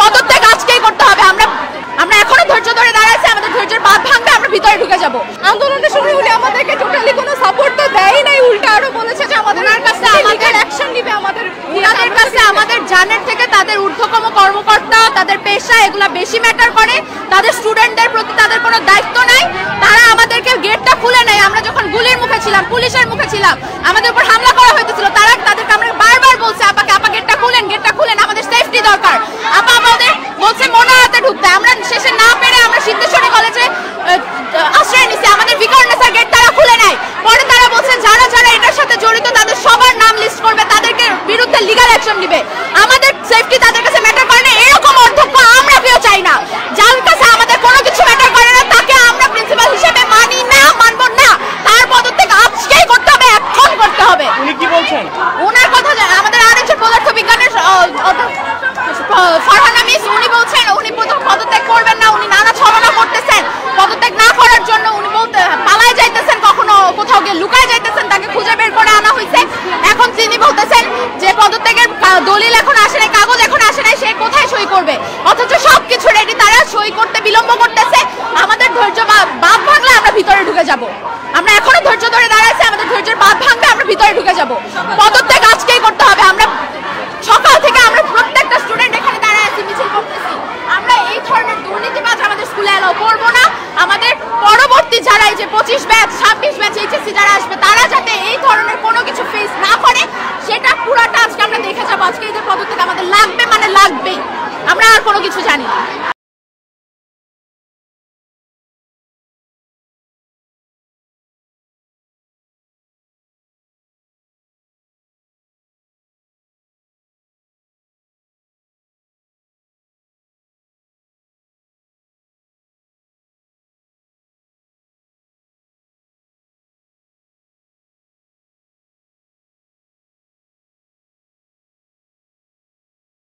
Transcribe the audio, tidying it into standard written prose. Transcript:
পদত্যাগ আজকেই করতে হবে। আমরা এখনো ধৈর্য ধরে দাঁড়াচ্ছি, আমাদের ধৈর্যের বাঁধ ভাঙবে, আমরা ভিতরে ঢুকে যাব। আন্দোলনের সময় উনি আমাদেরকে টোটালি কোনো সাপোর্ট তো দেয় নাই, উল্টা আরো বলেছে যে আমাদের কাছে আমাদের অ্যাকশন নিবে। আমাদের কাছে আমাদের জানের থেকে তাদের ঊর্ধ্বতম কর্মকর্তা, তাদের পেশা এগুলা বেশি ম্যাটার করে। তাদের স্টুডেন্টদের প্রতি তাদের কোনো দায়িত্ব নাই। তারা আমাদেরকে গেটটা খুলে নেয়। আমরা যখন গুলির মুখে ছিলাম, পুলিশের মুখে ছিলাম, আমাদের উপর হামলা করা হয়েছিল, তাদেরকে আমরা বারবার বলছি আপা গেটটা খুলেন, আমাদের সেফটি দরকার। আপা আমাদের বলছে মনোহাতে ঢুকতে। আমরা শেষে না পেরে আমরা সিদ্ধেশ্বরী কলেজে আশ্রয় নিছি। আমাদের ভিকারুন্নেসা গেট তারা খুলে নেয়। পরে তারা বলছে যারা এটার সাথে জড়িত তাদের সবার নাম লিস্ট করবে, তাদেরকে বিরুদ্ধে লিগ্যাল অ্যাকশন নিবে। আমাদের সেফটি তাদের কাছে ম্যাটার করে না। এরকম অধ্যক্ষ আমরা কেউ চাই না। যার কাছে আমাদের কোনো কিছু ম্যাটার করে না তাকে আমরা প্রিন্সিপাল হিসেবে মানি না, মানব না। তার পদত্যাগ আজকেই করতে হবে, এখন করতে হবে। উনি কি বলছেন? ওনার কথা আমাদের আরেকজন পদার্থবিজ্ঞানের ফারহানা মিস, উনি বলছেন উনি পদত্যাগ করবেন না। উনি নানা ছলনা করতেছেন পদত্যাগ না করার জন্য। উনি বলতে পালায় যাইতেছেন, কখনো কোথাও গিয়ে লুকায় যাইতেছেন, তাকে খুঁজে বের করে আনা হয়েছে। এখন তিনি বলতেছেন যে পদত্যাগের দলিল এখন আসে নাই, কাগজ এখন আসে নাই, সে কোথায় সই করবে? অথচ সবকিছু রেডি, তারা সই করতে বিলম্ব করতেছে। আমাদের ধৈর্য বাঁধ ভাঙলে আমরা ভিতরে ঢুকে যাব। আমরা এখনো ধৈর্য ধরে দাঁড়াচ্ছি, আমাদের ধৈর্যের বাঁধ ভাঙবে, আমরা ভিতরে ঢুকে যাব। পদত্যাগ আজকেই করতে হবে। আমরা সকাল থেকে আমরা প্রত্যেকটা স্টুডেন্ট এখানে দাঁড়ায় আছি, মিছিল করতেছি। আমরা এই ধরনের দুর্নীতিবাজ আমাদের স্কুলে এলাও করবো না। আমাদের পরবর্তী যারা এই যে 25 ব্যাচ 26 ব্যাচ এইচএসসি যারা আসবে, তারা যাতে এই ধরনের কোনো কিছু ফেস না করে সেটা পুরাটা আজকে আমরা দেখে যাবো। আজকে এই যে পদত্যাগ আমাদের লাগবে, মানে লাগবেই। আমরা আর কোনো কিছু জানি না।